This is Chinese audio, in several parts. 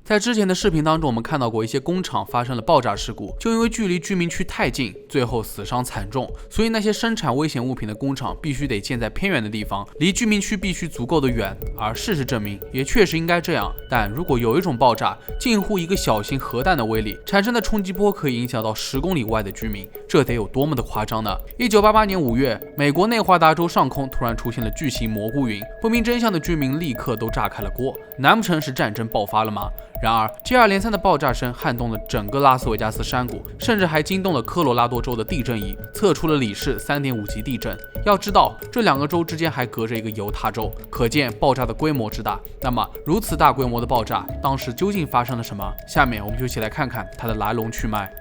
在之前的视频当中，我们看到过一些工厂发生了爆炸事故，就因为距离居民区太近，最后死伤惨重。所以那些生产危险物品的工厂必须得建在偏远的地方，离居民区必须足够的远。而事实证明，也确实应该这样。但如果有一种爆炸近乎一个小型核弹的威力，产生的冲击波可以影响到10公里外的居民，这得有多么的夸张呢？1988年5月，美国内华达州上空突然出现了巨型蘑菇云，不明真相的居民立刻都炸开了锅，难不成是战争爆发了吗？然而，接二连三的爆炸声撼动了整个拉斯维加斯山谷，甚至还惊动了科罗拉多州的地震仪，测出了里氏3.5级地震。要知道，这2个州之间还隔着一个犹他州，可见爆炸的规模之大。那么，如此大规模的爆炸，当时究竟发生了什么？下面我们就一起来看看它的来龙去脉。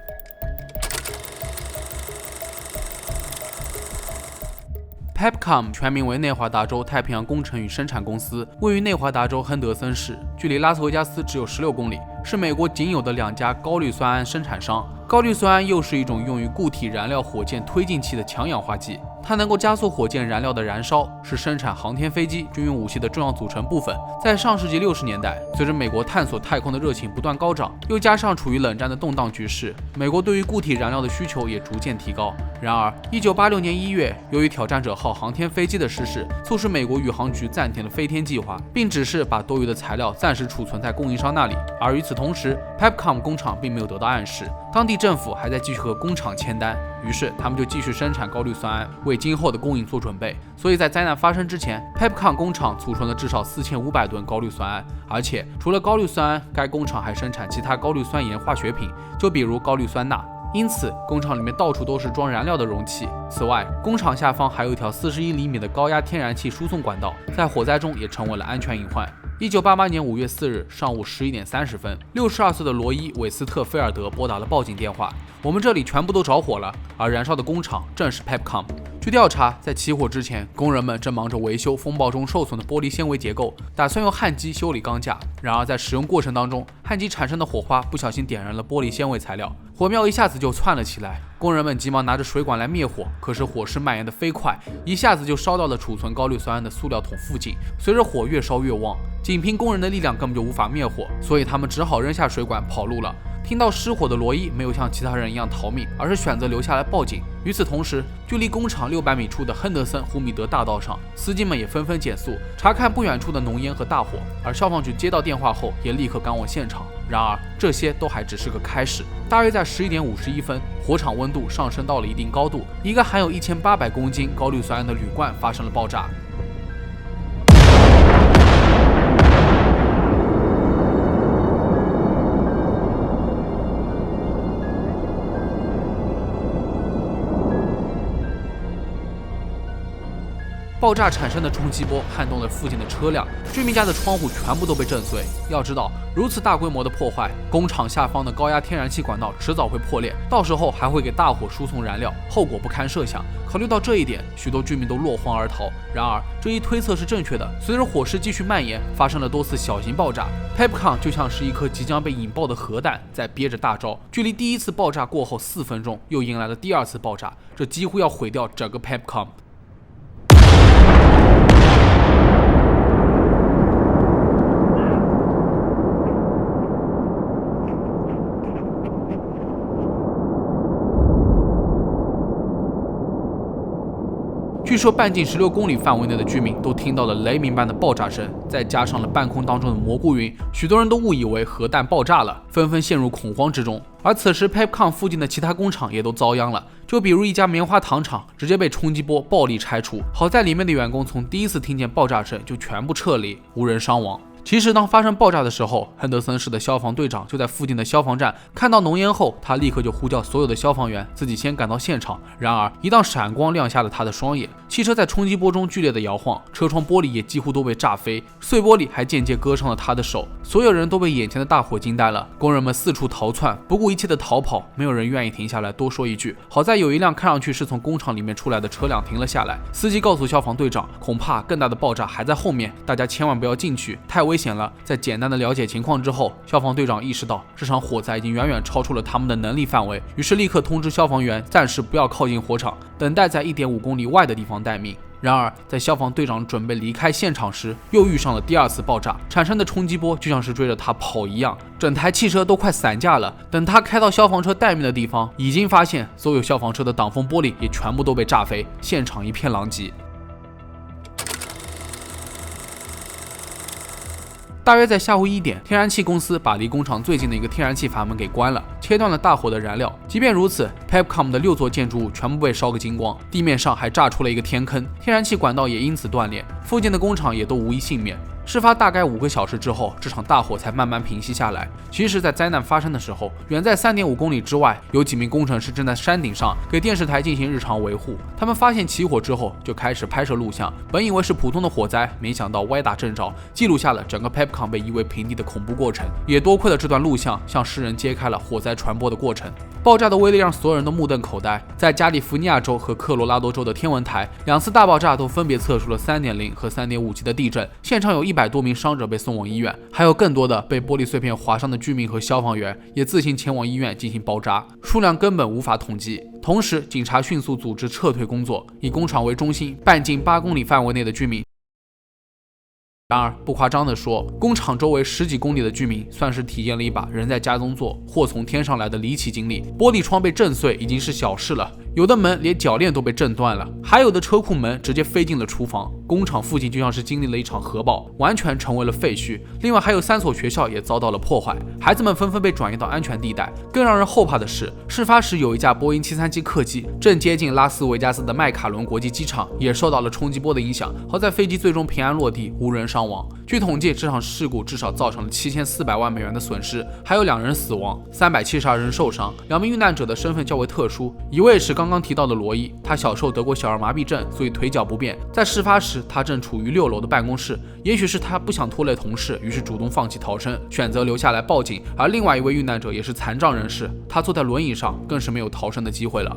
Pepcom 全名为内华达州太平洋工程与生产公司，位于内华达州亨德森市，距离拉斯维加斯只有16公里，是美国仅有的2家高氯酸铵生产商。高氯酸铵又是一种用于固体燃料火箭推进器的强氧化剂，它能够加速火箭燃料的燃烧，是生产航天飞机、军用武器的重要组成部分。在上世纪60年代，随着美国探索太空的热情不断高涨，又加上处于冷战的动荡局势，美国对于固体燃料的需求也逐渐提高。然而，1986年1月，由于挑战者号航天飞机的失事，促使美国宇航局暂停了飞天计划，并指示把多余的材料暂时储存在供应商那里。而与此同时 ，Pepcom 工厂并没有得到暗示，当地政府还在继续和工厂签单，于是他们就继续生产高氯酸铵，为今后的供应做准备。所以在灾难发生之前 ，Pepcom 工厂储存了至少4500吨高氯酸铵，而且除了高氯酸铵，该工厂还生产其他高氯酸盐化学品，就比如高氯酸钠。因此，工厂里面到处都是装燃料的容器。此外，工厂下方还有一条41厘米的高压天然气输送管道，在火灾中也成为了安全隐患。1988年5月4日上午11点30分，62岁的罗伊·韦斯特菲尔德拨打了报警电话：“我们这里全部都着火了。”而燃烧的工厂正是 Pepcom。据调查，在起火之前，工人们正忙着维修风暴中受损的玻璃纤维结构，打算用焊机修理钢架。然而在使用过程当中，焊机产生的火花不小心点燃了玻璃纤维材料，火苗一下子就窜了起来。工人们急忙拿着水管来灭火，可是火势蔓延得飞快，一下子就烧到了储存高氯酸铵的塑料桶附近。随着火越烧越旺，仅凭工人的力量根本就无法灭火，所以他们只好扔下水管跑路了。听到失火的罗伊没有像其他人一样逃命，而是选择留下来报警。与此同时，距离工厂600米处的亨德森胡米德大道上，司机们也纷纷减速，查看不远处的浓烟和大火。而消防局接到电话后，也立刻赶往现场。然而，这些都还只是个开始。大约在11点51分，火场温度上升到了一定高度，一个含有1800公斤高氯酸铵的铝罐发生了爆炸。爆炸产生的冲击波撼动了附近的车辆，居民家的窗户全部都被震碎。要知道，如此大规模的破坏，工厂下方的高压天然气管道迟早会破裂，到时候还会给大火输送燃料，后果不堪设想。考虑到这一点，许多居民都落荒而逃。然而，这一推测是正确的。随着火势继续蔓延，发生了多次小型爆炸。Pepcom 就像是一颗即将被引爆的核弹，在憋着大招。距离第一次爆炸过后4分钟，又迎来了第2次爆炸，这几乎要毁掉整个 Pepcom。据说半径16公里范围内的居民都听到了雷鸣般的爆炸声，再加上了半空当中的蘑菇云，许多人都误以为核弹爆炸了，纷纷陷入恐慌之中。而此时 Pepcom 附近的其他工厂也都遭殃了，就比如一家棉花糖厂直接被冲击波暴力拆除，好在里面的员工从第一次听见爆炸声就全部撤离，无人伤亡。其实，当发生爆炸的时候，亨德森市的消防队长就在附近的消防站，看到浓烟后，他立刻就呼叫所有的消防员，自己先赶到现场。然而，一道闪光亮瞎了他的双眼，汽车在冲击波中剧烈的摇晃，车窗玻璃也几乎都被炸飞，碎玻璃还间接割伤了他的手。所有人都被眼前的大火惊呆了，工人们四处逃窜，不顾一切的逃跑，没有人愿意停下来多说一句。好在有一辆看上去是从工厂里面出来的车辆停了下来，司机告诉消防队长，恐怕更大的爆炸还在后面，大家千万不要进去，太危险了。在简单的了解情况之后，消防队长意识到这场火灾已经远远超出了他们的能力范围，于是立刻通知消防员暂时不要靠近火场，等待在1.5公里外的地方待命。然而，在消防队长准备离开现场时，又遇上了第二次爆炸，产生的冲击波就像是追着他跑一样，整台汽车都快散架了。等他开到消防车待命的地方，已经发现所有消防车的挡风玻璃也全部都被炸飞，现场一片狼藉。大约在下午1点，天然气公司把离工厂最近的一个天然气阀门给关了，切断了大火的燃料。即便如此 ，Pepcom 的6座建筑物全部被烧个精光，地面上还炸出了一个天坑，天然气管道也因此断裂，附近的工厂也都无一幸免。事发大概5个小时之后，这场大火才慢慢平息下来。其实，在灾难发生的时候，远在3.5公里之外，有几名工程师正在山顶上给电视台进行日常维护。他们发现起火之后，就开始拍摄录像。本以为是普通的火灾，没想到歪打正着，记录下了整个 Pepcom 被夷为平地的恐怖过程。也多亏了这段录像，向世人揭开了火灾传播的过程。爆炸的威力让所有人都目瞪口呆。在加利福尼亚州和科罗拉多州的天文台，2次大爆炸都分别测出了3.0和3.5级的地震，现场有100多名伤者被送往医院，还有更多的被玻璃碎片划伤的居民和消防员也自行前往医院进行包扎，数量根本无法统计。同时，警察迅速组织撤退工作，以工厂为中心，半径8公里范围内的居民。然而，不夸张地说，工厂周围10几公里的居民算是体验了一把人在家中坐，祸从天上来的离奇经历。玻璃窗被震碎已经是小事了，有的门连铰链都被震断了，还有的车库门直接飞进了厨房。工厂附近就像是经历了一场核爆，完全成为了废墟。另外还有3所学校也遭到了破坏，孩子们纷纷被转移到安全地带。更让人后怕的是，事发时有一架波音737客机正接近拉斯维加斯的麦卡伦国际机场，也受到了冲击波的影响。好在飞机最终平安落地，无人伤亡。据统计，这场事故至少造成了7400万美元的损失，还有2人死亡，372人受伤。2名遇难者的身份较为特殊，一位是刚刚提到的罗伊，他小时候得过小儿麻痹症，所以腿脚不便。在事发时，他正处于6楼的办公室，也许是他不想拖累同事，于是主动放弃逃生，选择留下来报警。而另外一位遇难者也是残障人士，他坐在轮椅上，更是没有逃生的机会了。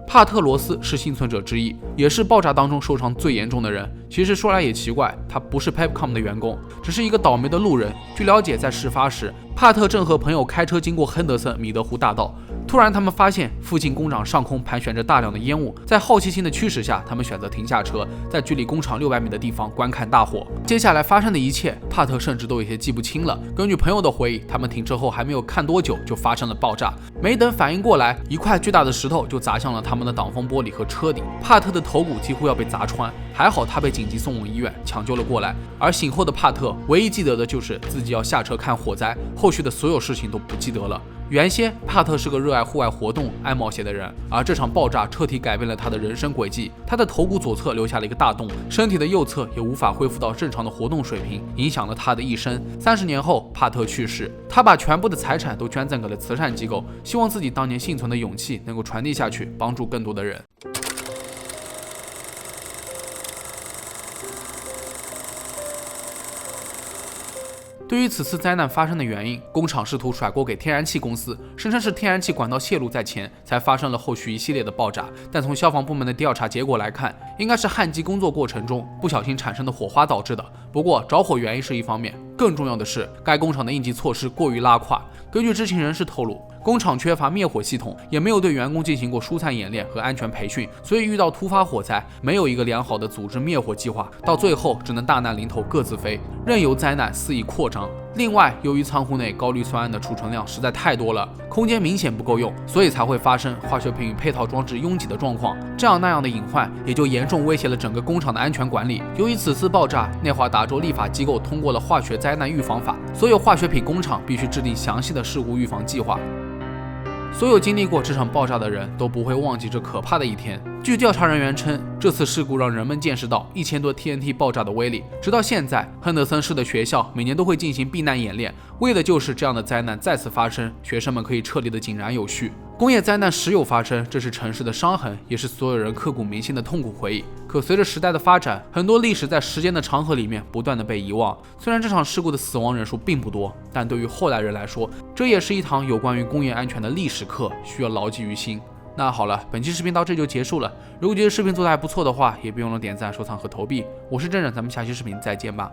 帕特罗斯是幸存者之一，也是爆炸当中受伤最严重的人。其实说来也奇怪，他不是 Pepcom 的员工，只是一个倒霉的路人。据了解，在事发时，帕特正和朋友开车经过亨德森米德湖大道，突然他们发现附近工厂上空盘旋着大量的烟雾。在好奇心的驱使下，他们选择停下车，在距离工厂600米的地方观看大火。接下来发生的一切，帕特甚至都有些记不清了。根据朋友的回忆，他们停车后还没有看多久，就发生了爆炸。没等反应过来，一块巨大的石头就砸向了他们的挡风玻璃和车顶，帕特的头骨几乎要被砸穿，还好他被紧急送往医院抢救了过来。而醒后的帕特唯一记得的就是自己要下车看火灾，后续的所有事情都不记得了。原先帕特是个热爱户外活动、爱冒险的人，而这场爆炸彻底改变了他的人生轨迹。他的头骨左侧留下了一个大洞，身体的右侧也无法恢复到正常的活动水平，影响了他的一生。30年后，帕特去世，他把全部的财产都捐赠给了慈善机构，希望自己当年幸存的勇气能够传递下去，帮助更多的人。对于此次灾难发生的原因，工厂试图甩锅给天然气公司，声称是天然气管道泄露在前，才发生了后续一系列的爆炸。但从消防部门的调查结果来看，应该是焊机工作过程中不小心产生的火花导致的。不过着火原因是一方面，更重要的是该工厂的应急措施过于拉胯。根据知情人士透露，工厂缺乏灭火系统，也没有对员工进行过疏散演练和安全培训，所以遇到突发火灾，没有一个良好的组织灭火计划，到最后只能大难临头各自飞，任由灾难肆意扩张。另外，由于仓库内高氯酸铵的储存量实在太多了，空间明显不够用，所以才会发生化学品与配套装置拥挤的状况。这样那样的隐患也就严重威胁了整个工厂的安全管理。由于此次爆炸，内华达州立法机构通过了化学灾难预防法，所有化学品工厂必须制定详细的事故预防计划。所有经历过这场爆炸的人都不会忘记这可怕的一天。据调查人员称，这次事故让人们见识到1000多 TNT 爆炸的威力。直到现在，亨德森市的学校每年都会进行避难演练，为的就是这样的灾难再次发生，学生们可以撤离得井然有序。工业灾难时有发生，这是城市的伤痕，也是所有人刻骨铭心的痛苦回忆。可随着时代的发展，很多历史在时间的长河里面不断的被遗忘。虽然这场事故的死亡人数并不多，但对于后来人来说，这也是一堂有关于工业安全的历史课，需要牢记于心。那好了，本期视频到这就结束了。如果觉得视频做得还不错的话，也别忘了点赞、收藏和投币。我是真人，咱们下期视频再见吧。